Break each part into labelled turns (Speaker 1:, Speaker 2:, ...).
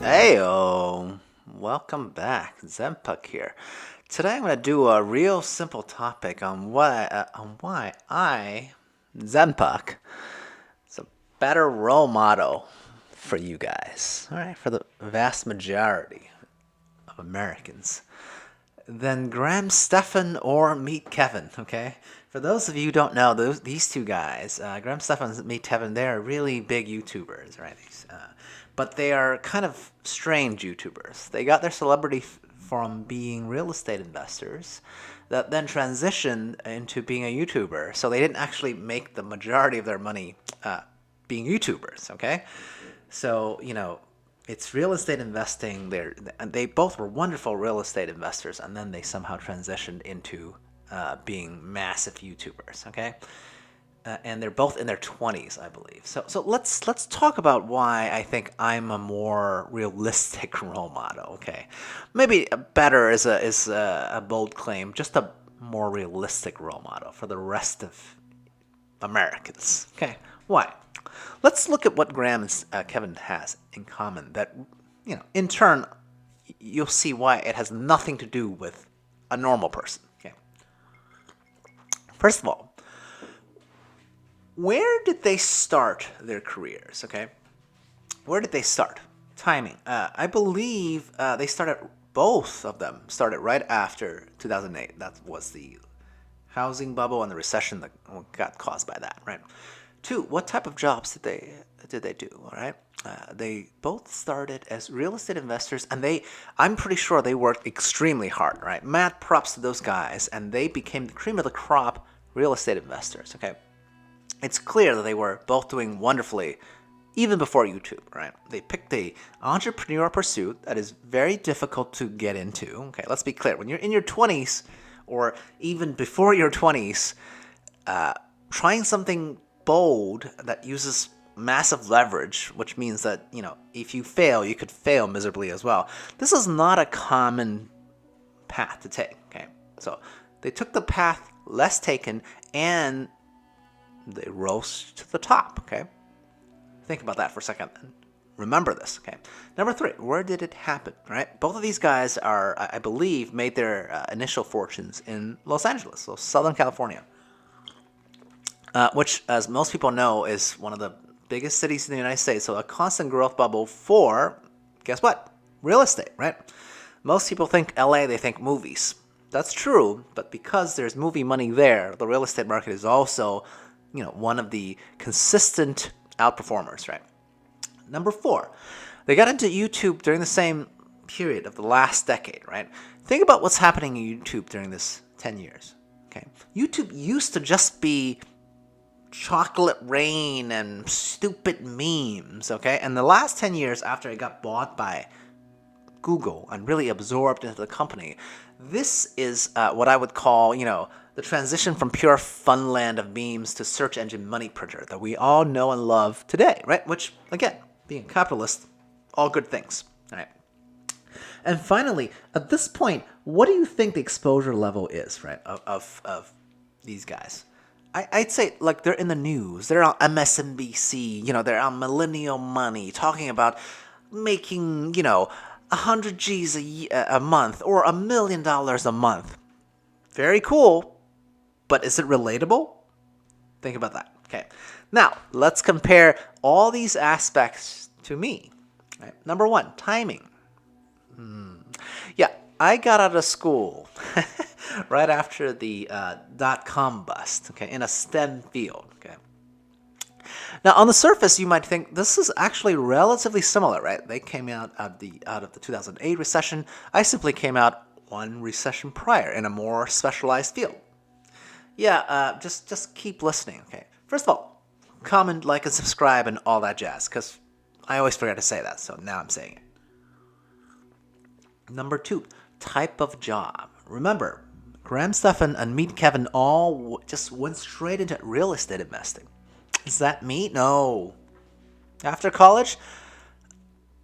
Speaker 1: Heyo, welcome back. Zempuck here. Today I'm going to do a real simple topic on why I, Zempuck, is a better role model for you guys. All right, for the vast majority of Americans than Graham Stephan or Meet Kevin. Okay, for those of you who don't know, these two guys, Graham Stephan and Meet Kevin, they're really big YouTubers, right? But they are kind of strange YouTubers. They got their celebrity from being real estate investors that then transitioned into being a YouTuber. So they didn't actually make the majority of their money being YouTubers, okay? So, it's real estate investing. They both were wonderful real estate investors, and then they somehow transitioned into being massive YouTubers, okay? And they're both in their 20s, I believe. So let's talk about why I think I'm a more realistic role model. Okay, maybe better is a bold claim. Just a more realistic role model for the rest of Americans. Okay, why? Let's look at what Graham and Kevin has in common. That in turn, you'll see why it has nothing to do with a normal person. Okay. First of all, where did they start their careers, okay? Where did they start? Timing. I believe both of them started right after 2008. That was the housing bubble and the recession that got caused by that, right? Two, what type of jobs did they do, all right? They both started as real estate investors, and I'm pretty sure they worked extremely hard, right? Mad props to those guys, and they became the cream of the crop real estate investors, okay? It's clear that they were both doing wonderfully even before YouTube, right? They picked a entrepreneur pursuit that is very difficult to get into. Okay, let's be clear. When you're in your 20s or even before your 20s, trying something bold that uses massive leverage, which means that, if you fail, you could fail miserably as well. This is not a common path to take, okay? So they took the path less taken and they rose to the top, okay? Think about that for a second and remember this, okay? Number three, where did it happen, right? Both of these guys I believe, made their initial fortunes in Los Angeles, so Southern California, which, as most people know, is one of the biggest cities in the United States, so a constant growth bubble for, guess what? Real estate, right? Most people think LA, they think movies. That's true, but because there's movie money there, the real estate market is also one of the consistent outperformers, right? Number four, they got into YouTube during the same period of the last decade, right? Think about what's happening in YouTube during this 10 years, okay? YouTube used to just be chocolate rain and stupid memes, okay? And the last 10 years after it got bought by Google and really absorbed into the company, this is what I would call, the transition from pure fun land of memes to search engine money printer that we all know and love today, right? Which, again, being a capitalist, all good things, all right? And finally, at this point, what do you think the exposure level is, right, of these guys? I'd say, like, they're in the news. They're on MSNBC. They're on Millennial Money talking about making, 100 G's a month or $1 million a month. Very cool. But is it relatable? Think about that. Okay. Now, let's compare all these aspects to me. Right. Number one, timing. Yeah, I got out of school right after the .com bust, okay, in a STEM field, okay. Now, on the surface, you might think this is actually relatively similar, right? They came out of the 2008 recession. I simply came out one recession prior in a more specialized field. Yeah, just keep listening, okay? First of all, comment, like, and subscribe and all that jazz, because I always forget to say that, so now I'm saying it. Number two, type of job. Remember, Graham Stephan and Meet Kevin all just went straight into real estate investing. Is that me? No. After college,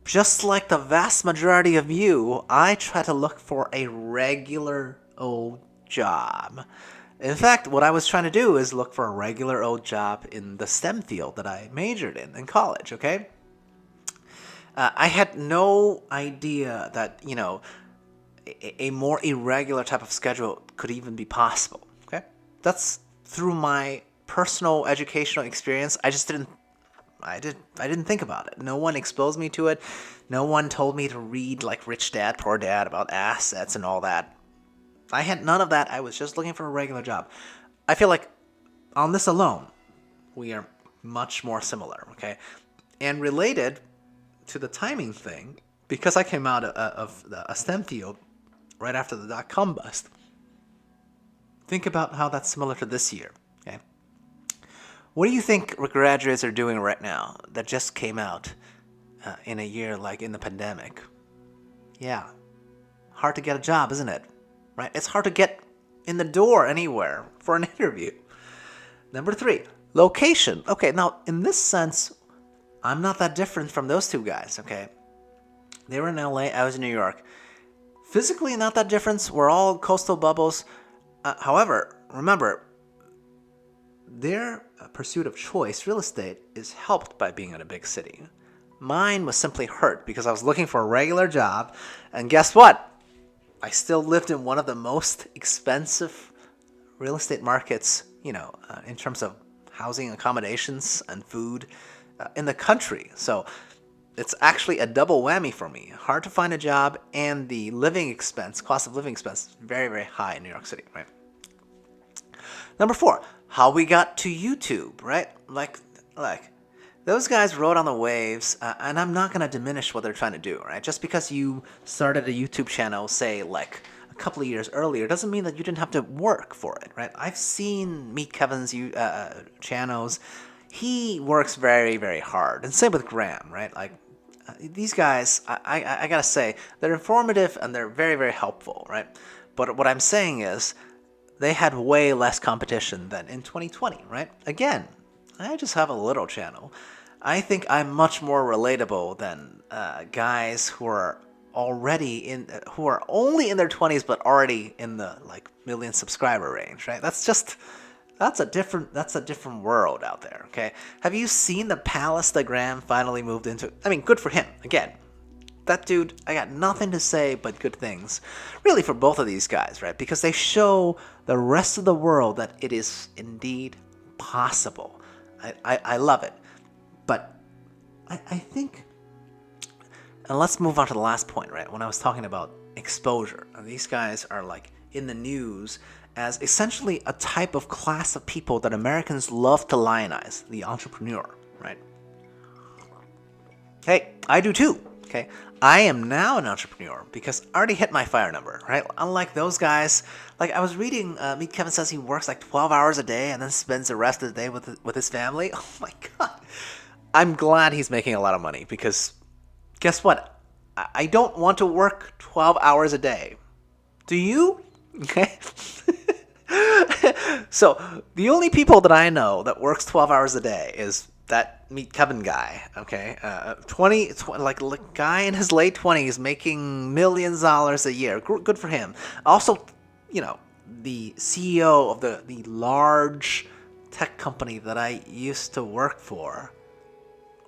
Speaker 1: just like the vast majority of you, I try to look for a regular old job. In fact, what I was trying to do is look for a regular old job in the STEM field that I majored in college, okay? I had no idea that, a more irregular type of schedule could even be possible. Okay? That's through my personal educational experience. I didn't think about it. No one exposed me to it. No one told me to read like Rich Dad, Poor Dad about assets and all that. I had none of that. I was just looking for a regular job. I feel like on this alone, we are much more similar, okay? And related to the timing thing, because I came out of a STEM field right after the dot-com bust, think about how that's similar to this year, okay? What do you think graduates are doing right now that just came out in a year like in the pandemic? Yeah, hard to get a job, isn't it? Right? It's hard to get in the door anywhere for an interview. Number 3, location. Okay, now in this sense, I'm not that different from those two guys, okay? They were in LA, I was in New York. Physically, not that different. We're all coastal bubbles. However, remember, their pursuit of choice, real estate, is helped by being in a big city. Mine was simply hurt because I was looking for a regular job, and guess what? I still lived in one of the most expensive real estate markets, in terms of housing, accommodations, and food in the country. So it's actually a double whammy for me. Hard to find a job, and the cost of living expense, is very, very high in New York City, right? Number 4, how we got to YouTube, right? Like those guys rode on the waves, and I'm not going to diminish what they're trying to do, right? Just because you started a YouTube channel, say, like a couple of years earlier, doesn't mean that you didn't have to work for it, right? I've seen Meet Kevin's channels. He works very, very hard. And same with Graham, right? Like, these guys, I got to say, they're informative and they're very, very helpful, right? But what I'm saying is, they had way less competition than in 2020, right? Again, I just have a little channel. I think I'm much more relatable than guys who are who are only in their 20s but already in the like million subscriber range, right? That's a different world out there, okay? Have you seen the palace that Graham finally moved into? I mean, good for him. Again, that dude, I got nothing to say but good things, really, for both of these guys, right? Because they show the rest of the world that it is indeed possible. I love it. But I think, and let's move on to the last point, right? When I was talking about exposure, and these guys are like in the news as essentially a type of class of people that Americans love to lionize, the entrepreneur, right? Hey, I do too, okay? I am now an entrepreneur because I already hit my fire number, right? Unlike those guys, like I was reading, Meet Kevin says he works like 12 hours a day and then spends the rest of the day with his family. Oh my God. I'm glad he's making a lot of money because guess what? I don't want to work 12 hours a day. Do you? Okay. So the only people that I know that works 12 hours a day is that Meet Kevin guy, okay? 20, like guy in his late 20s making millions of dollars a year. Good for him. Also, the CEO of the large tech company that I used to work for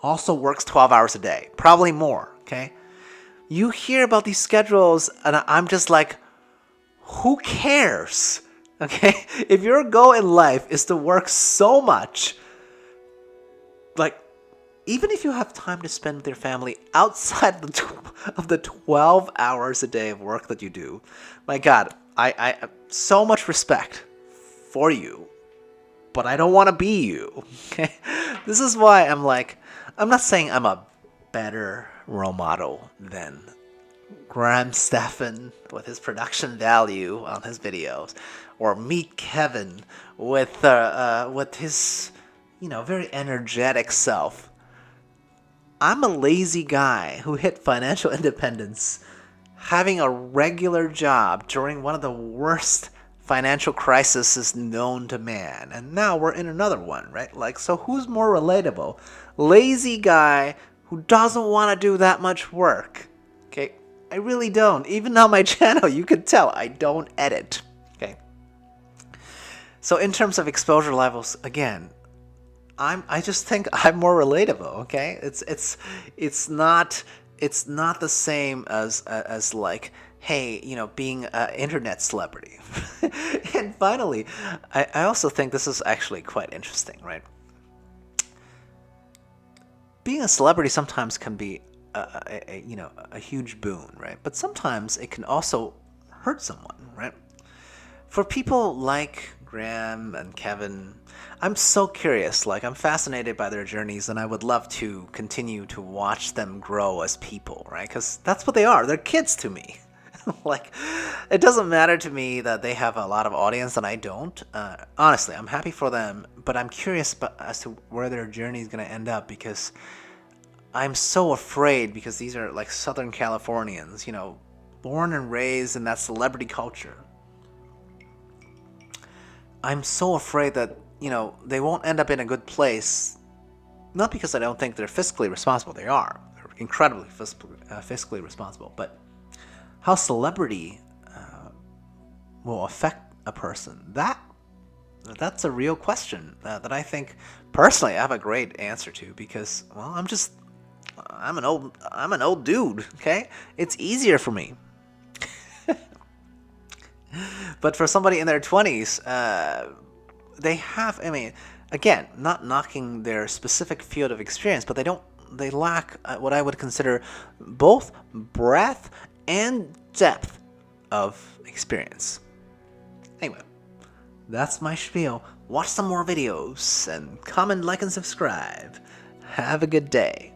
Speaker 1: also works 12 hours a day. Probably more, okay? You hear about these schedules, and I'm just like, who cares? Okay? If your goal in life is to work so much, like, even if you have time to spend with your family outside of the 12 hours a day of work that you do, my God, I have so much respect for you, but I don't want to be you. Okay? This is why I'm like, I'm not saying I'm a better role model than Stephan with his production value on his videos, or Meet Kevin with his very energetic self. I'm a lazy guy who hit financial independence having a regular job during one of the worst financial crises known to man. And now we're in another one, right? Like, so who's more relatable? Lazy guy who doesn't want to do that much work. Okay? I really don't. Even on my channel, you can tell I don't edit. Okay? So in terms of exposure levels, again, I just think I'm more relatable, okay? It's not it's not the same as like, hey, being an internet celebrity. And finally, I also think this is actually quite interesting, right? Being a celebrity sometimes can be a huge boon, right? But sometimes it can also hurt someone, right? For people like Graham and Kevin, I'm so curious. Like, I'm fascinated by their journeys, and I would love to continue to watch them grow as people, right? Because that's what they are. They're kids to me. Like, it doesn't matter to me that they have a lot of audience and I don't. Honestly, I'm happy for them, but I'm curious as to where their journey is going to end up, because I'm so afraid, because these are like Southern Californians, born and raised in that celebrity culture. I'm so afraid that, they won't end up in a good place. Not because I don't think they're fiscally responsible. They are. They're incredibly fiscally responsible. But how celebrity will affect a person, that's a real question that I think, personally, I have a great answer to, because, well, I'm an old dude, okay? It's easier for me. But for somebody in their 20s, they have, again, not knocking their specific field of experience, but they lack what I would consider both breadth and depth of experience. Anyway, that's my spiel. Watch some more videos and comment, like, and subscribe. Have a good day.